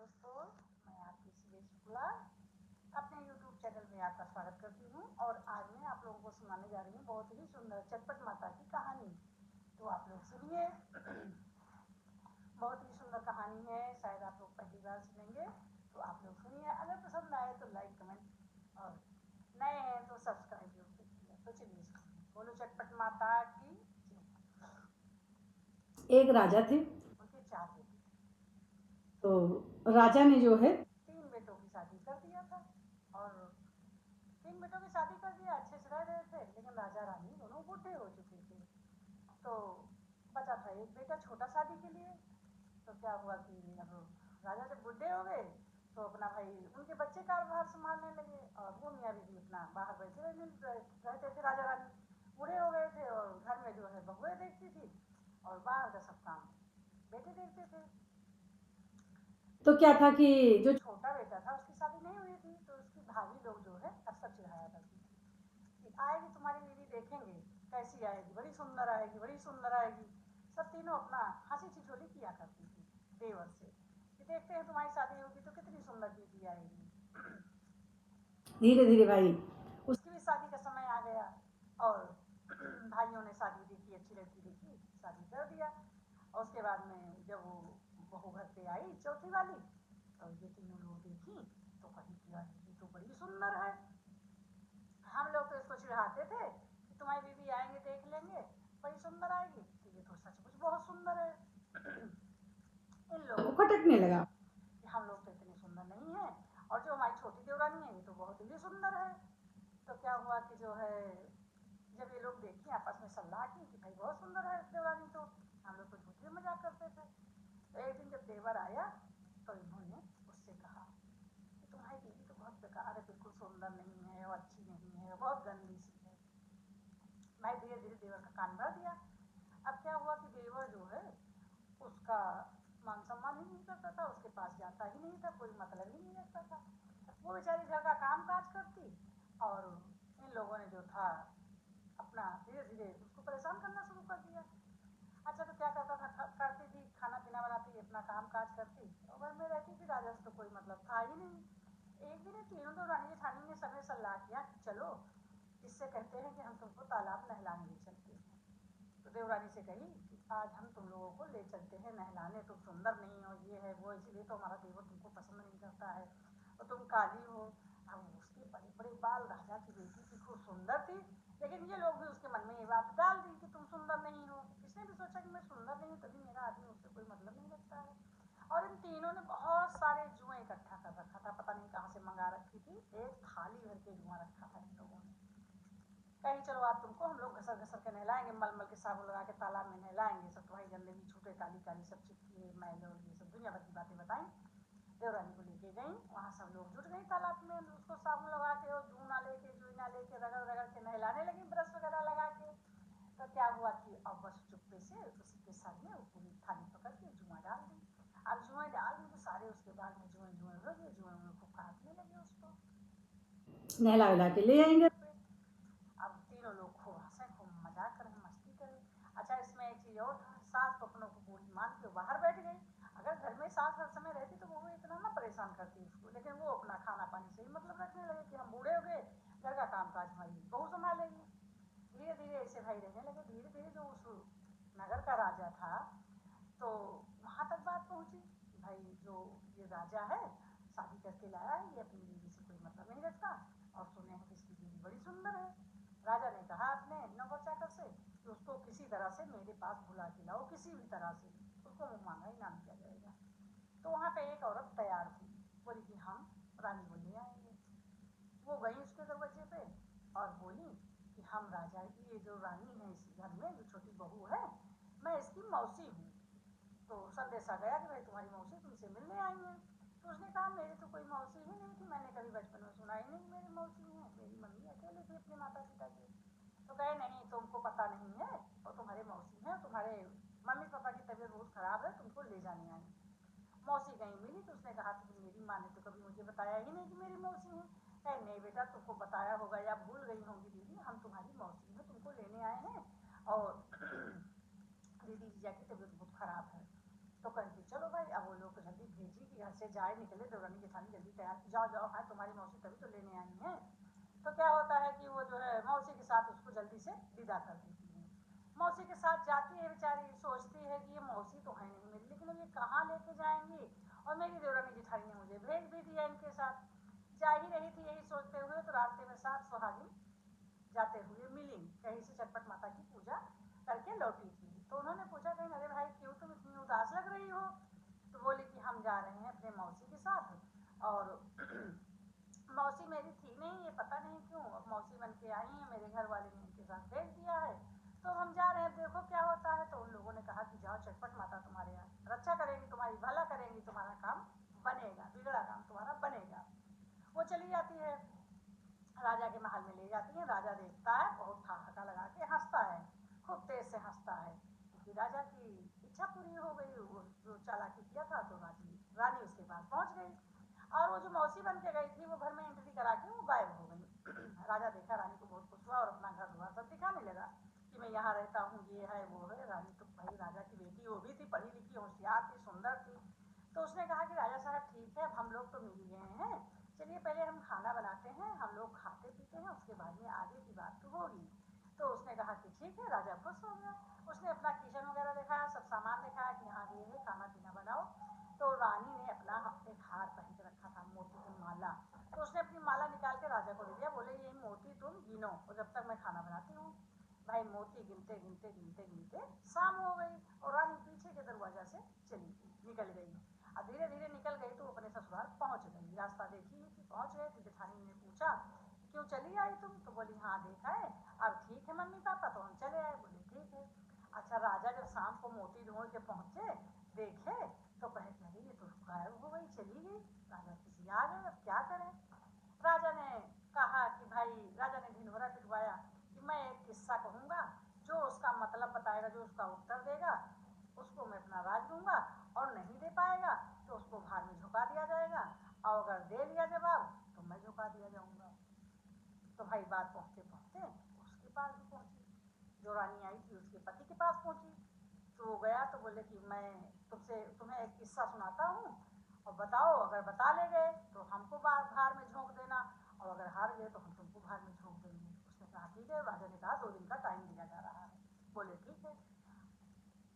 दोस्तों, मैं आपकी सुरेश शुक्ला अपने YouTube चैनल में आपका स्वागत करती हूँ। और आज मैं आप लोगों को सुनाने जा रही हूँ बहुत ही सुंदर चटपट माता की कहानी। तो आप लोग सुनिए। बहुत ही सुंदर कहानी है, शायद आप लोग पहली बार सुनेंगे। तो आप लोग सुनिए, अगर पसंद आए तो लाइक कमेंट और नए हैं तो सब्सक्राइब जरूर कीजिए। तो चलिए बोलो चटपट माता की। एक राजा थे। उनके 4 बेटे थे। तो राजा ने जो है 3 बेटों की शादी कर दिया था और 3 बेटों की शादी कर दिया, अच्छे से रह रहे थे। लेकिन राजा रानी दोनों बूढ़े हो चुके थे। तो बचा था एक बेटा छोटा शादी के लिए। तो क्या हुआ कि अब राजा जब बूढ़े हो गए तो अपना भाई उनके बच्चे कारोबार संभालने लगे और वो मियाँ बीवी अपना बाहर बैठे रहते थे। राजा रानी बूढ़े हो गए थे और घर में जो है बहुएं देखती थी और बाहर का सब काम बेटे देखते थे। तो क्या था कि जो छोटा बेटा था उसकी शादी नहीं हुई थी, तो उसकी भाभी लोग जो है अक्सर चिढ़ाया करती थी कि आएगी तुम्हारी बीवी, देखेंगे कैसी आएगी, बड़ी सुंदर आएगी, बड़ी सुंदर आएगी। सब तीनों अपना हंसी ठिठोली किया करती थी देवर से कि देखते हैं तुम्हारी शादी होगी तो कितनी सुंदर बीवी आएगी। धीरे धीरे भाई उसकी भी शादी का समय आ गया और भाइयों ने शादी देखी, अच्छी लड़की देखी, शादी कर दिया। और उसके बाद में जब वो बहू घर पे आई चौथी वाली, तो ये तीनों लोग देखी तो कहीं कि यार ये तो बड़ी सुंदर है। हम लोग तो इसको चिढ़ाते थे कि तुम्हारी बीवी आएंगे देख लेंगे, बड़ी सुंदर आएगी, तो ये तो सचमुच बहुत सुंदर है। इन लोगों को खटकने लगा। कि हम लोग तो इतने सुंदर नहीं है और जो हमारी छोटी देवरानी है ये तो बहुत ही सुंदर है। तो क्या हुआ कि जो है जब ये लोग देखी आपस में सलाह की कि भाई बहुत सुंदर है देवरानी, तो हम लोग तो झूठे मजाक करते थे। तो एक दिन जब देवर आया तो इन्होंने उससे कहा कि तुम्हारी बीवी तो बहुत बेकार है, बिल्कुल सुंदर नहीं है और अच्छी नहीं है, बहुत गंदी सी है। मैं धीरे धीरे देवर का कान भर दिया। अब क्या हुआ कि देवर जो है उसका मान सम्मान ही नहीं करता था, उसके पास जाता ही नहीं था, कोई मतलब ही नहीं रखता था। वो बेचारी घर का काम काज करती और इन लोगों ने जो था अपना धीरे धीरे उसको परेशान करना शुरू कर दिया। अच्छा, तो क्या करता था, करती थी खाना पीना बनाती, अपना काम काज करती और घर में रहती थी। राजा से तो कोई मतलब था ही नहीं। एक दिन तीनों तो रानी जेठानी ने समय सलाह किया कि चलो इससे कहते हैं कि हम तुमको तालाब नहलाने ले चलते हैं। तो देवरानी से कही कि आज हम तुम लोगों को ले चलते हैं नहलाने, तुम सुंदर नहीं हो, ये है वो, इसलिए तो हमारा देवर तुमको पसंद नहीं करता है और तुम काली हो। अब उसके बड़े बड़े बाल, राजा की बेटी थी, खूब सुंदर थी, लेकिन ये लोग भी उसके मन में ये बात डाल दी कि तुम सुंदर नहीं हो। इसने भी सोचा कि मैं सुंदर नहीं हूँ तभी मेरा आदमी उससे कोई मतलब नहीं रखता है। और इन तीनों ने बहुत सारे जुए इकट्ठा कर रखा था, पता नहीं कहाँ से मंगा रखी थी, एक थाली भर के जुआ रखा था इन लोगों ने। कहीं चलो आप तुमको हम लोग घसर घसर के नहलाएंगे, मल मल के साबुन लगा के तालाब में नहलाएंगे, सब तुम्हारी गंदगी छूटे, काली काली सब चिपकी मैल और ये सब दुनिया भर की बातें बताई। देवरानी को लेके गई, वहाँ सब लोग जुट गई तालाब में, उसको साबुन लगा के और जूना लेके जुईना लेके रगड़ रगड़ के नहलाने लगी ब्रश वगैरह लगा के। तो क्या हुआ कि अब बस चुप्पे से उसी के साथ में वो पूरी थाली पकड़ के जुआ डाल दी। अब जुए डाल दी तो सारे उसके बाद में जुए जुए हो गए, जुए में खूब काटने लगे उसको, नहला वहला के ले आएंगे। अब तीनों लोग खूब हंसे, खूब मजाक करें, मस्ती करें। अच्छा, इसमें एक चीज और था, सास तो अपनों को बूढ़ी मान के बाहर बैठ गई। अगर घर में सास हर समय रहती तो वो इतना ना परेशान करती उसको, लेकिन वो अपना खाना पानी से ही मतलब रखने लगे कि हम बूढ़े हो गए, घर का काम काज हमारी बहू संभालेगी। धीरे धीरे ऐसे भाई रहने लगे। धीरे धीरे जो उस नगर का राजा था तो वहां तक बात पहुंची कि भाई जो ये राजा है शादी करके लाया है, ये अपनी बीवी से कोई मतलब नहीं रखता और सुने हैं कि इसकी बीवी बड़ी सुंदर है। राजा ने कहा अपने नौकर चाकर से कि उसको किसी तरह से मेरे पास बुला के लाओ, किसी भी तरह से उसको मुंह मांगा इनाम दिया जाएगा। तो वहां पे एक औरत तैयार थी, बोली कि हम रानी को ले आएंगे। वो गई उसके दरवाजे पे और बोली कि हम राजा की, ये जो रानी है इस घर में, जो छोटी बहू है, मैं इसकी मौसी हूँ। तो संदेशा गया कि भाई तुम्हारी मौसी तुमसे मिलने आई है। तो उसने कहा मेरी तो कोई मौसी ही नहीं थी, मैंने कभी बचपन में सुना ही नहीं मेरी मौसी है, मेरी मम्मी अकेले थी अपने माता पिता की। तो कहे नहीं तुमको पता नहीं है, और तुम्हारे मौसी है, तुम्हारे मम्मी पापा की तबीयत बहुत खराब है, तुमको ले जाने आई। मौसी कहीं मिली तो उसने कहा कि मेरी माँ ने तो कभी मुझे बताया ही नहीं कि मेरी मौसी है। कहे नहीं बेटा, तुमको बताया होगा या भूल गई होंगी दीदी, हम तुम्हारी मौसी हैं, तुमको लेने आए हैं और दीदी जीजा की तबीयत बहुत खराब है। तो कहती चलो भाई, अब वो लोग जल्दी भेजी कि घर से जाए निकले, देवरानी जेठानी जल्दी तैयार, जाओ जाओ, हाँ तुम्हारी मौसी तभी तो लेने आई है। तो क्या होता है कि वो जो है मौसी के साथ उसको जल्दी से विदा कर देती है। मौसी के साथ जाती है बेचारी, सोचती है कि ये मौसी तो है नहीं मेरी, लेकिन अब ये कहाँ लेके जाएंगी, और मेरी देवरानी जेठानी ने मुझे भेज भी दिया इनके साथ। जा ही रही थी यही सोचते हुए, तो रास्ते में 7 सुहागिन जाते हुए मिली, कहीं से चटपट माता की पूजा करके लौटी थी। तो उन्होंने पूछा कहीं, अरे भाई क्यों तुम इतनी उदास लग रही हो? तो बोली कि हम जा रहे हैं अपने मौसी के साथ, और मौसी मेरी थी नहीं, ये पता नहीं क्यों अब मौसी बन के आई हैं, मेरे घर वाले ने इनके साथ भेज दिया है, तो हम जा रहे हैं, देखो क्या होता है। तो उन लोगों ने कहा कि जाओ, चटपट माता तुम्हारे यहाँ रक्षा करेंगी, तुम्हारी भला करेंगी, तुम्हारा काम बनेगा, बिगड़ा काम तुम्हारा बनेगा। वो चली जाती है, राजा के महल में ले जाती है। राजा देखता है, बहुत ठहाका लगा के हंसता है, खूब तेज से हंसता है, क्योंकि राजा की इच्छा पूरी हो गई, वो जो चालाकी किया था। तो रानी उसके पास पहुंच गई, और वो जो मौसी बन के गई थी वो घर में एंट्री करा के वो गायब हो गई। राजा देखा, रानी को बहुत खुश हुआ और अपना घर द्वार सब दिखाने लगा कि मैं यहाँ रहता हूँ, ये है वो है। रानी तो भाई राजा की बेटी, वो भी थी पढ़ी लिखी, होशियार थी, सुंदर थी। तो उसने कहा कि राजा साहब ठीक है, अब हम लोग तो मिल गए हैं, चलिए पहले हम खाना बनाते हैं, हम लोग खाते पीते हैं, उसके बाद में आगे की बात तो होगी। तो उसने कहा कि ठीक है, राजा खुश हो गया। उसने अपना किचन वगैरह दिखाया, सब सामान दिखाया कि हाँ ये है, खाना पीना बनाओ। तो रानी ने अपना एक हार पहन के रखा था, मोती की माला, तो उसने अपनी माला निकाल के राजा को दे दिया, बोले ये मोती तुम गिनो और जब तक मैं खाना बनाती हूँ। भाई मोती गिनते गिनते गिनते गिनते शाम हो गई, और रानी पीछे के दरवाजा से चली गई, निकल गई। अब धीरे धीरे निकल गई तो अपने ससुराल पहुंच गई, रास्ता देखी थी, पहुंच गए। तो जेठानी ने पूछा क्यों चली आई तुम? तो बोली हाँ देखा है, अब ठीक है मम्मी पापा, तो हम चले आए। बोले ठीक है। अच्छा, राजा जब शाम को मोती ढूंढ के पहुंचे, देखे, तो कहे अरे ये तो गायब हो गई, चली गई। राजा किसी आ गए, अब क्या करें? राजा ने कहा कि भाई, राजा ने ढिंढोरा पिटवाया कि मैं एक किस्सा कहूंगा, जो उसका मतलब बताएगा, जो उसका उत्तर देगा, उसको मैं अपना राज दूंगा, और नहीं दे पाएगा तो उसको भार में झुका दिया जाएगा, और अगर दे दिया जवाब तो मैं झुका दिया जाऊंगा। तो भाई बात पहुंचते पहुंचते उसके पास भी पहुंची, जो रानी आई थी उसके पति के पास पहुंची। तो वो गया तो बोले कि मैं तुम्हें एक किस्सा सुनाता हूँ, और बताओ, अगर बता ले गए तो हमको भार में झोंक देना, और अगर हार गए तो हम तुमको भार में झोंक देंगे। उसने कहा ठीक है। राजा ने कहा 2 दिन का टाइम दिया जा रहा है। बोले ठीक है।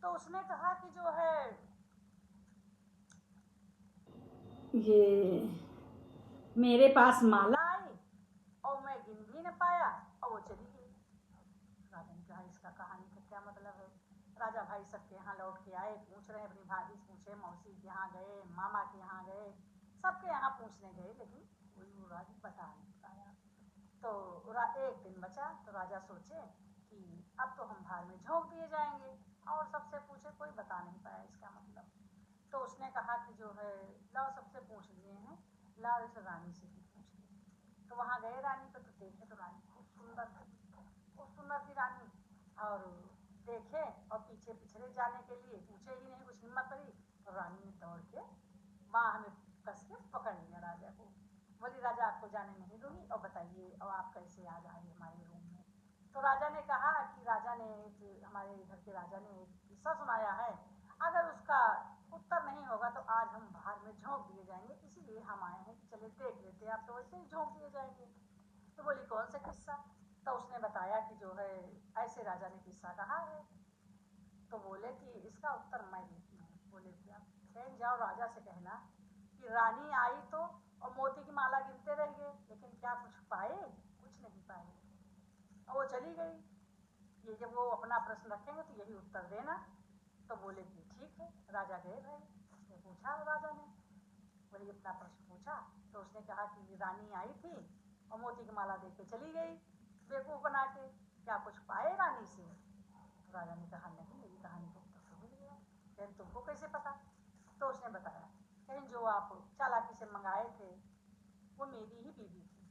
तो उसने कहा कि जो है ये मेरे पास माला आई, और मैं गिन भी न पाया, और वो चली गई। राजा ने कहा इसका कहानी का क्या मतलब है? राजा भाई सबके यहाँ लौट के आए, पूछ रहे, अपनी भाभी से पूछे, मौसी के यहाँ गए, मामा के यहाँ गए, सबके यहाँ पूछने गए, लेकिन कोई वो राज बता नहीं पाया। तो एक दिन बचा, तो राजा सोचे कि अब तो हम भार में झोंक दिए जाएंगे, और सबसे पूछे, कोई बता नहीं पाया इसका मतलब। तो उसने कहा कि जो है लाओ, सबसे पूछ लिए हैं, लाओ इस रानी से भी पूछ लिए। तो वहाँ गए रानी को, तो देखे तो रानी खूब सुंदर थी, खूब सुंदर थी रानी। और देखे, और पीछे पिछड़े जाने के लिए पूछे ही नहीं, कुछ हिम्मत करी, तो रानी ने दौड़ के बाह में कस के पकड़ लिया राजा को। बोली राजा आपको जाने नहीं दूंगी, और बताइए और आप कैसे आज आए हमारे रूम में? तो राजा ने कहा कि राजा ने हमारे इधर के राजा ने एक किस्सा सुनाया है, अगर उसका उत्तर नहीं होगा तो आज हम बाहर में झोंक दिए जाएंगे, इसीलिए हम आए हैं कि चले देख लेते हैं, आप तो वैसे ही झोंक दिए जाएंगे। तो बोली कौन सा किस्सा? तो उसने बताया कि जो है ऐसे राजा ने किस्सा कहा है। तो बोले कि इसका उत्तर मैं देती हूँ। बोले क्या? कहीं जाओ राजा से कहना कि रानी आई तो और मोती की माला गिनते रह गए, लेकिन क्या कुछ पाए? कुछ नहीं पाए, और वो चली गई। ये जब वो अपना प्रश्न रखेंगे तो यही उत्तर देना। तो बोले कि ठीक है। राजा गए भाई, उसने पूछा राजा ने, बोले अपना प्रश्न पूछा। तो उसने कहा कि रानी आई थी और मोती की माला दे के चली गई बेवकूफ बना के, क्या कुछ पाए रानी से? तो राजा ने कहा नहीं, मेरी कहानी को उत्तर तो मिल गया, लेकिन तुमको कैसे पता? तो उसने बताया, कहीं जो आप चालाकी से मंगाए थे वो मेरी ही बीवी थी,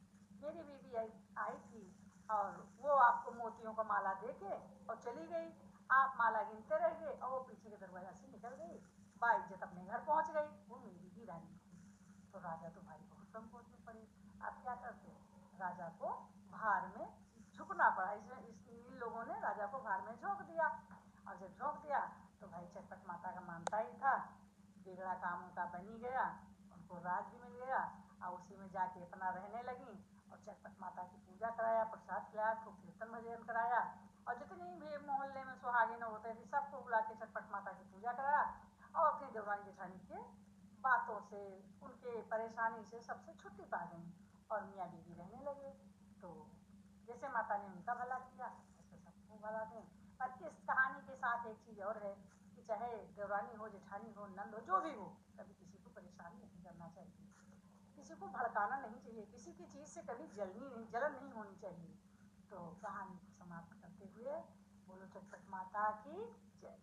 मेरी बीवी आई थी, और वो आपको मोतियों का माला दे के और चली गई। आप माला गिनते रह गए, और वो पीछे के दरवाजा से निकल गई, बाइज्जत अपने घर पहुंच गई, वो मेरी ही रानी थी। तो राजा तो भाई बहुत संकोच में पड़े, आप क्या करते? राजा को भार में झुकना पड़ा। इन लोगों ने राजा को भार में झोंक दिया, और जब झोंक दिया तो भाई चटपट माता का मानता ही था, बिगड़ा काम उनका बन ही गया। उनको राज भी मिल गया और उसी में जाके अपना रहने लगी और चटपट माता की पूजा कराया, प्रसाद खिलाया, खूब कीर्तन भजन कराया और जितनी भी मोहल्ले में सुहागिन होते थे सबको बुला के चटपट माता की पूजा कराया और अपनी देवरानी जेठानी के बातों से उनके परेशानी से सबसे छुट्टी पा गई और मियाँ बीवी रहने लगे। तो जैसे माता ने उनका भला किया वैसे सबको भला दें। पर इस कहानी के साथ एक चीज़ और है कि चाहे देवरानी हो, जेठानी हो, नंद हो, जो भी हो, कभी किसी को परेशान नहीं करना चाहिए, किसी को भड़काना नहीं चाहिए, किसी की चीज़ से कभी जलन नहीं होनी चाहिए। तो कहानी को समाप्त करते हुए बोलो चटपट माता की जय।